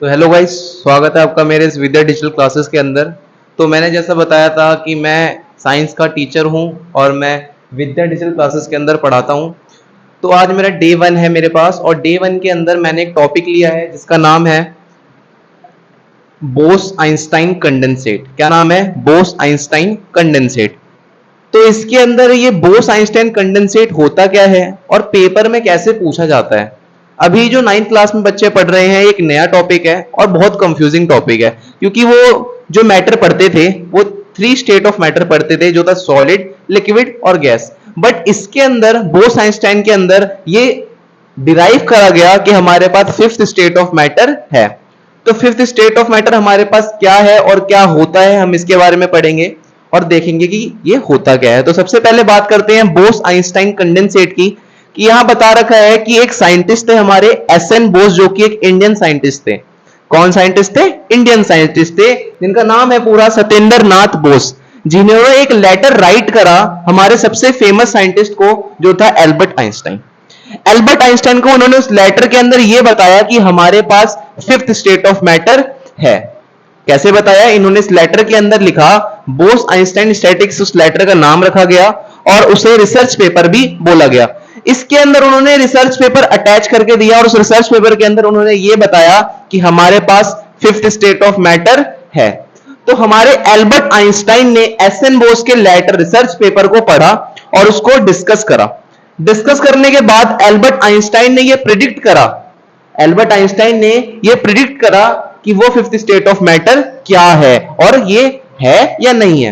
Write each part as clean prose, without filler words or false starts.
तो hello guys, स्वागत है आपका मेरे इस विद्या डिजिटल क्लासेस के अंदर। तो मैंने जैसा बताया था कि मैं साइंस का टीचर हूं और मैं विद्या डिजिटल क्लासेस के अंदर पढ़ाता हूं। तो आज मेरा डे 1 है मेरे पास, और डे 1 के अंदर मैंने एक टॉपिक लिया है जिसका नाम है बोस आइंस्टाइन कंडेंसेट। क्या नाम है? Bose Einstein condensate. तो इसके अंदर ये बोस आइंस्टाइन कंडेंसेट होता क्या है और पेपर में कैसे पूछा जाता है। अभी जो 9th क्लास में बच्चे पढ़ रहे हैं, एक नया टॉपिक है और बहुत कंफ्यूजिंग टॉपिक है, क्योंकि वो जो मैटर पढ़ते थे वो 3 स्टेट ऑफ मैटर पढ़ते थे, जो था सॉलिड, लिक्विड और गैस। बट इसके अंदर बोस आइंस्टाइन के अंदर ये डिराइव करा गया कि हमारे पास 5th स्टेट ऑफ मैटर है। तो 5th स्टेट ऑफ मैटर हमारे पास क्या है और क्या होता है, हम इसके बारे में पढ़ेंगे और देखेंगे कि ये होता क्या है। तो सबसे पहले बात करते हैं बोस आइंस्टाइन कंडेंसेट की। कि यहां बता रखा है कि एक साइंटिस्ट थे हमारे एस.एन. बोस, जो कि एक इंडियन साइंटिस्ट थे। कौन साइंटिस्ट थे? इंडियन साइंटिस्ट थे, जिनका नाम है पूरा सत्येंद्र नाथ बोस, जिन्होंने एक लेटर राइट करा हमारे सबसे फेमस साइंटिस्ट को, जो था एल्बर्ट आइंस्टाइन। एल्बर्ट आइंस्टाइन को उन्होंने उस लेटर के अंदर यह बताया कि हमारे पास 5th स्टेट ऑफ मैटर है। कैसे बताया? इन्होंने इस लेटर के अंदर लिखा बोस आइंस्टाइन स्टैटिक्स, उस लेटर का नाम रखा गया और उसे रिसर्च पेपर भी बोला गया। इसके अंदर उन्होंने रिसर्च पेपर अटैच करके दिया और उस रिसर्च पेपर के अंदर उन्होंने ये बताया कि हमारे पास 5th स्टेट ऑफ मैटर है। तो हमारे एल्बर्ट आइंस्टाइन ने एस.एन. बोस के लेटर रिसर्च पेपर को पढ़ा और उसको डिस्कस करा। डिस्कस करने के बाद एल्बर्ट आइंस्टाइन ने यह प्रिडिक्ट करा, एल्बर्ट आइंस्टाइन ने यह प्रिडिक्ट करा कि वो 5th स्टेट ऑफ मैटर क्या है और ये है या नहीं है।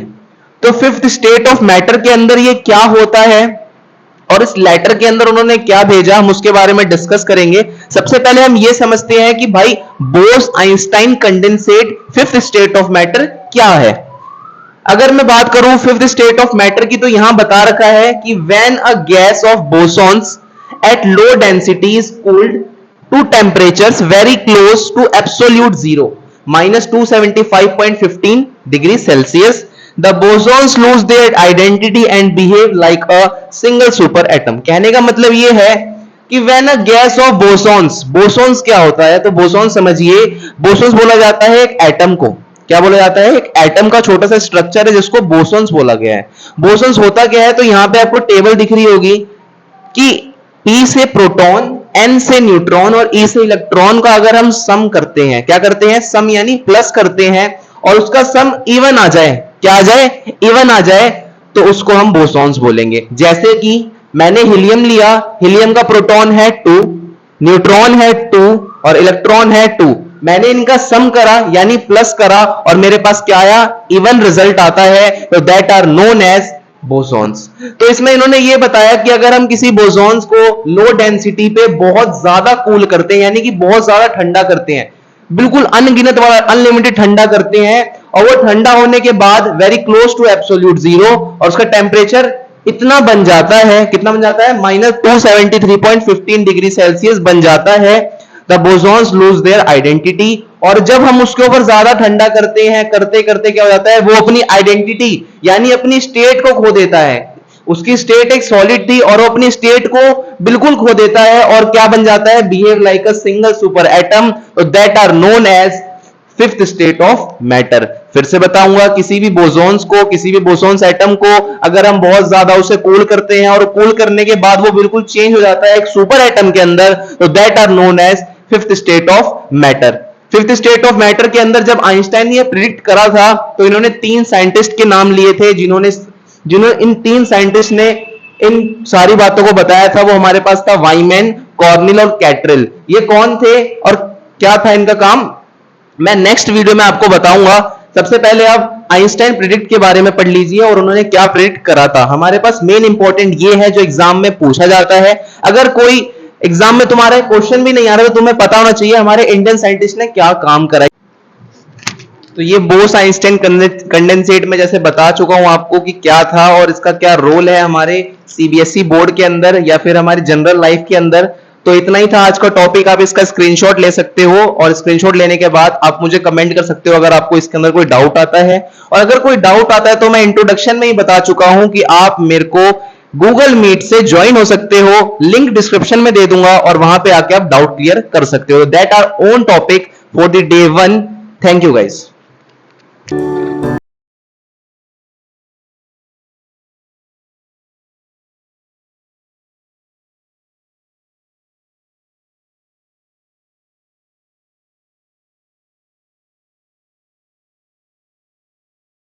तो 5th स्टेट ऑफ मैटर के अंदर ये क्या होता है और इस लेटर के अंदर उन्होंने क्या भेजा, हम उसके बारे में डिस्कस करेंगे। सबसे पहले हम ये समझते हैं कि भाई Bose Einstein condensate 5th state of matter क्या है। अगर मैं बात करूं 5th स्टेट ऑफ मैटर की, तो यहां बता रखा है कि when a gas off bosons at low density is cooled to temperatures very close to absolute zero -275.15 degrees Celsius, the bosons lose their identity and behave like a single super atom। कहने का मतलब ये है कि when a gas of bosons, bosons क्या होता है? तो bosons समझिए, bosons बोला जाता है एक एटम को। क्या बोला जाता है? एक एटम का छोटा सा स्ट्रक्चर है जिसको बोसॉन्स बोला गया है। बोसॉन्स होता क्या है? तो यहां पे आपको टेबल दिख रही होगी कि P से प्रोटॉन, N से न्यूट्रॉन और E से इलेक्ट्रॉन का अगर हम सम करते हैं, क्या करते हैं? सम यानी प्लस करते हैं, और उसका सम इवन आ जाए, क्या आ जाए? इवन आ जाए, तो उसको हम बोसॉन्स बोलेंगे। जैसे कि मैंने हीलियम लिया, हीलियम का प्रोटॉन है 2, न्यूट्रॉन है 2 और इलेक्ट्रॉन है 2। मैंने इनका सम करा यानी प्लस करा और मेरे पास क्या आया? इवन रिजल्ट आता है। तो that are known as bosons. तो इसमें इन्होंने ये बताया कि अगर हम किसी बोसॉन्स को लो डेंसिटी पे बहुत ज्यादा कूल करते हैं, यानी कि बहुत ज्यादा ठंडा करते हैं, बिल्कुल अनगिनत वाला अनलिमिटेड ठंडा करते हैं, और वो ठंडा होने के बाद very close to absolute zero, और उसका टेम्परेचर इतना बन जाता है, कितना बन जाता है? -273.15 डिग्री सेल्सियस बन जाता है। The bosons lose their identity. और जब हम उसके ऊपर ज्यादा ठंडा करते हैं, करते करते क्या हो जाता है? वो अपनी आइडेंटिटी यानी अपनी स्टेट को खो देता है। उसकी स्टेट एक सॉलिड थी और वो अपनी स्टेट को बिल्कुल खो देता है और क्या बन जाता है? Behave like a single super atom. तो that are known as 5th state of matter. फिर से बताऊंगा, किसी भी बोसॉन्स को, किसी भी बोसॉन्स एटम को अगर हम बहुत ज्यादा उसे कूल करते हैं और कूल करने के बाद वो बिल्कुल चेंज हो जाता है एक सुपर एटम के अंदर, तो that are known as 5th state of matter. 5th state of matter के अंदर जब आइंस्टाइन ने प्रिडिक्ट करा था, तो इन्होंने 3 साइंटिस्ट के नाम लिए थे, जिन्होंने इन 3 साइंटिस्ट ने इन सारी बातों को बताया था। वो हमारे पास था वाइमैन, कॉर्नेल और कैट्रेल। ये कौन थे और क्या था इनका काम, मैं नेक्स्ट वीडियो में आपको बताऊंगा। सबसे पहले आप आइंस्टाइन प्रिडिक्ट के बारे में पढ़ लीजिए और उन्होंने क्या प्रिडिक्ट करा था। हमारे पास मेन इंपॉर्टेंट ये है जो एग्जाम में पूछा जाता है। अगर कोई एग्जाम में तुम्हारा क्वेश्चन भी नहीं आ रहा तो तुम्हें पता होना चाहिए हमारे इंडियन साइंटिस्ट ने क्या काम करा। तो ये बोस आइंस्टाइन कंडेंसेट में जैसे बता चुका हूं आपको कि क्या था और इसका क्या रोल है हमारे सीबीएसई बोर्ड के अंदर या फिर हमारी जनरल लाइफ के अंदर। तो इतना ही था आज का टॉपिक। आप इसका स्क्रीनशॉट ले सकते हो और स्क्रीनशॉट लेने के बाद आप मुझे कमेंट कर सकते हो अगर आपको इसके अंदर कोई डाउट आता है। और अगर कोई डाउट आता है तो मैं इंट्रोडक्शन में ही बता चुका हूं कि आप मेरे को गूगल मीट से ज्वाइन हो सकते हो, लिंक डिस्क्रिप्शन में दे दूंगा और वहां पे आके आप डाउट क्लियर कर सकते हो। That our own topic for the day 1. Thank you guys.